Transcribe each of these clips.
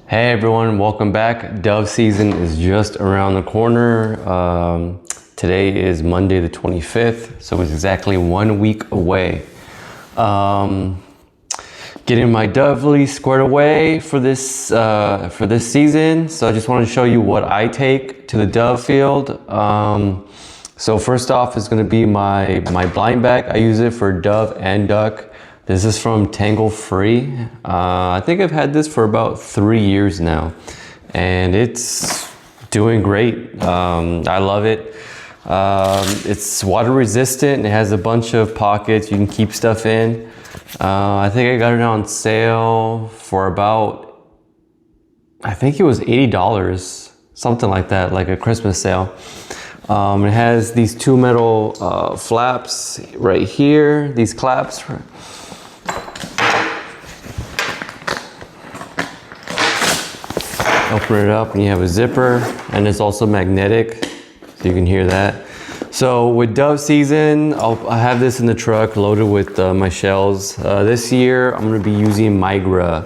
Hey everyone, welcome back. Dove season is just around the corner. Today is Monday the 25th, so it's exactly 1 week away. Getting my dove lease squared away for this season. So I just want to show you what I take to the dove field. So first off is going to be my blind bag. I use it for dove and duck. This is from Tangle Free. I think I've had this for about 3 years now, and it's doing great. I love it. It's water resistant. It has a bunch of pockets you can keep stuff in. I think I got it on sale for about, I think it was $80, something like that, like a Christmas sale. It has these two metal flaps right here, these claps. Open it up and you have a zipper, and it's also magnetic, so you can hear that. So with dove season, I have this in the truck loaded with my shells. This year I'm going to be using Migra.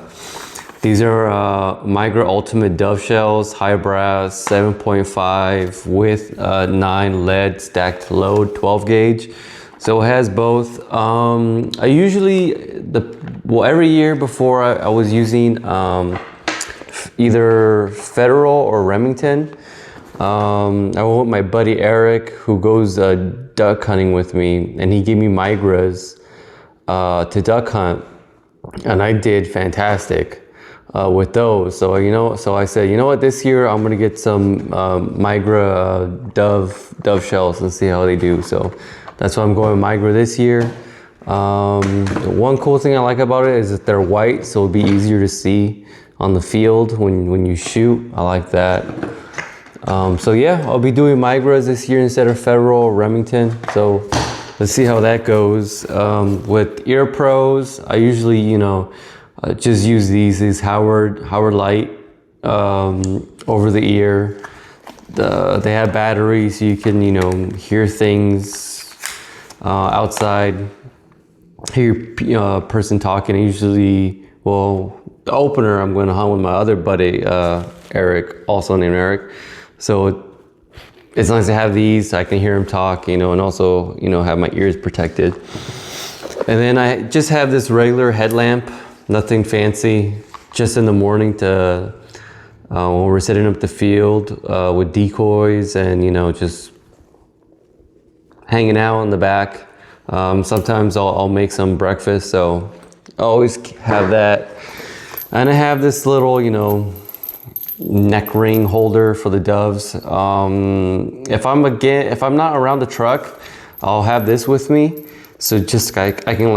These are Migra Ultimate Dove Shells, high brass, 7.5 with 9 lead stacked load, 12 gauge. So it has both. I usually, every year before I was using either Federal or Remington. I went with my buddy Eric, who goes duck hunting with me, and he gave me Migras to duck hunt, and I did fantastic with those. So I said, you know what, this year I'm gonna get some Migra dove shells and see how they do. So that's why I'm going with Migra this year. One cool thing I like about it is that they're white, so it'll be easier to see on the field when you shoot. I like that. So yeah, I'll be doing Migras this year instead of Federal or Remington. So let's see how that goes. With ear pros, I usually, just use these Howard Light over the ear. They have batteries, so you can, hear things outside. Hear a person talking. I usually, the opener, I'm going to hunt with my other buddy, Eric, also named Eric. So it's nice to have these. I can hear him talk, and also, have my ears protected. And then I just have this regular headlamp, nothing fancy, just in the morning to, when we're setting up the field with decoys and, just hanging out in the back. Sometimes I'll make some breakfast, so I always have that. And I have this little, neck ring holder for the doves. If I'm not around the truck, I'll have this with me. So just I can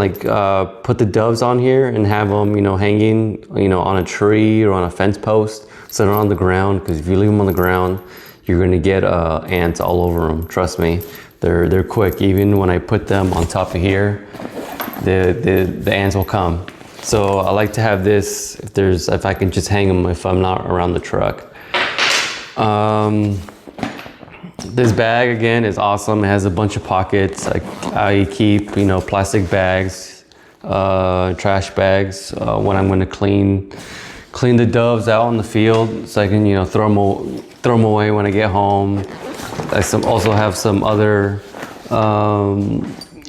put the doves on here and have them, hanging, on a tree or on a fence post, so they're on the ground. Because if you leave them on the ground, you're gonna get ants all over them. Trust me, they're quick. Even when I put them on top of here, the ants will come. So I like to have this if I can just hang them if I'm not around the truck. This bag again is awesome. It has a bunch of pockets. I keep plastic bags, trash bags when I'm going to clean the doves out in the field, so I can throw them away when I get home. I also have some other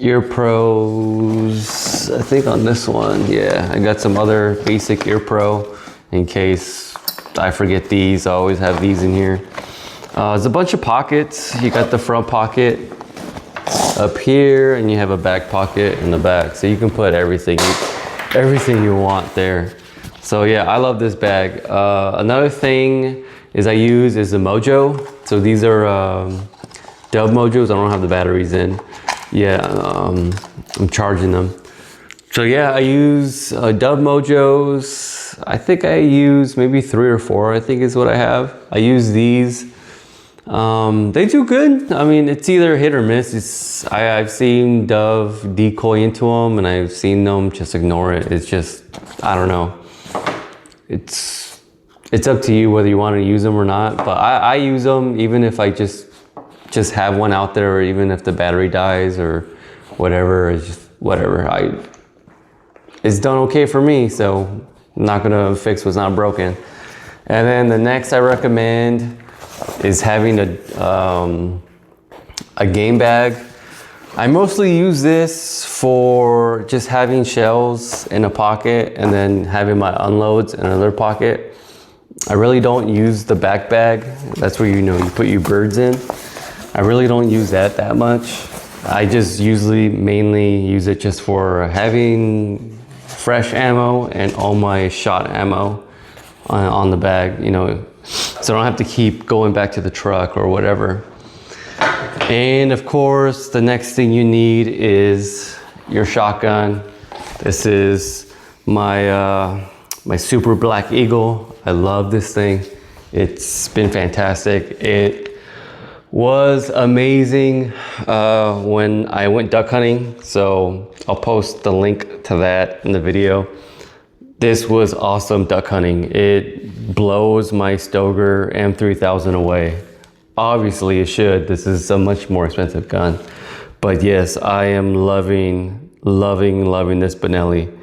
ear pros, I think on this one. Yeah, I got some other basic ear pro in case I forget these. I always have these in here. There's a bunch of pockets. You got the front pocket up here, and you have a back pocket in the back, so you can put everything you want there. So yeah, I love this bag. Another thing is I use is the Mojo. So these are Dove Mojos. I don't have the batteries in. Yeah, I'm charging them. So yeah, I use Dove Mojos. I think I use maybe 3 or 4, I think is what I have. I use these. They do good. I mean, it's either hit or miss. I've seen dove decoy into them, and I've seen them just ignore it. It's just, I don't know. It's up to you whether you want to use them or not. But I use them even if I just have one out there, or even if the battery dies or whatever. It's just whatever. It's done okay for me, so I'm not gonna fix what's not broken. And then the next I recommend is having a game bag. I mostly use this for just having shells in a pocket and then having my unloads in another pocket. I really don't use the back bag. That's where you put your birds in. I really don't use that much. I just usually mainly use it just for having fresh ammo and all my shot ammo on the bag, so I don't have to keep going back to the truck or whatever. And of course, the next thing you need is your shotgun. This is my my Super Black Eagle. I love this thing. It's been fantastic. It was amazing when I went duck hunting. So I'll post the link to that in the video. This was awesome duck hunting. It blows my Stoeger M3000 away. Obviously it should. This is a much more expensive gun. But yes, I am loving this Benelli.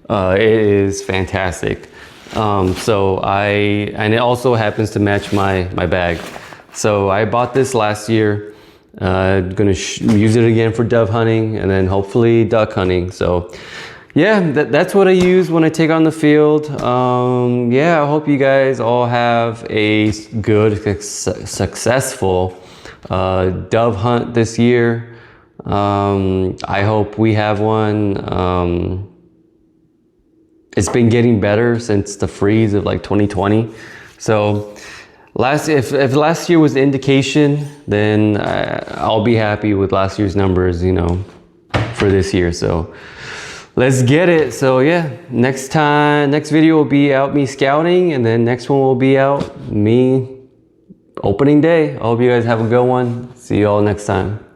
It is fantastic. And it also happens to match my bag. So I bought this last year. Gonna use it again for dove hunting and then hopefully duck hunting. So yeah, that's what I use when I take on the field. Yeah, I hope you guys all have a good, successful dove hunt this year. I hope we have one. It's been getting better since the freeze of like 2020. So if last year was the indication, then I'll be happy with last year's numbers, for this year. So let's get it. So yeah, next video will be out me scouting, and then next one will be out me opening day. I hope you guys have a good one. See you all next time.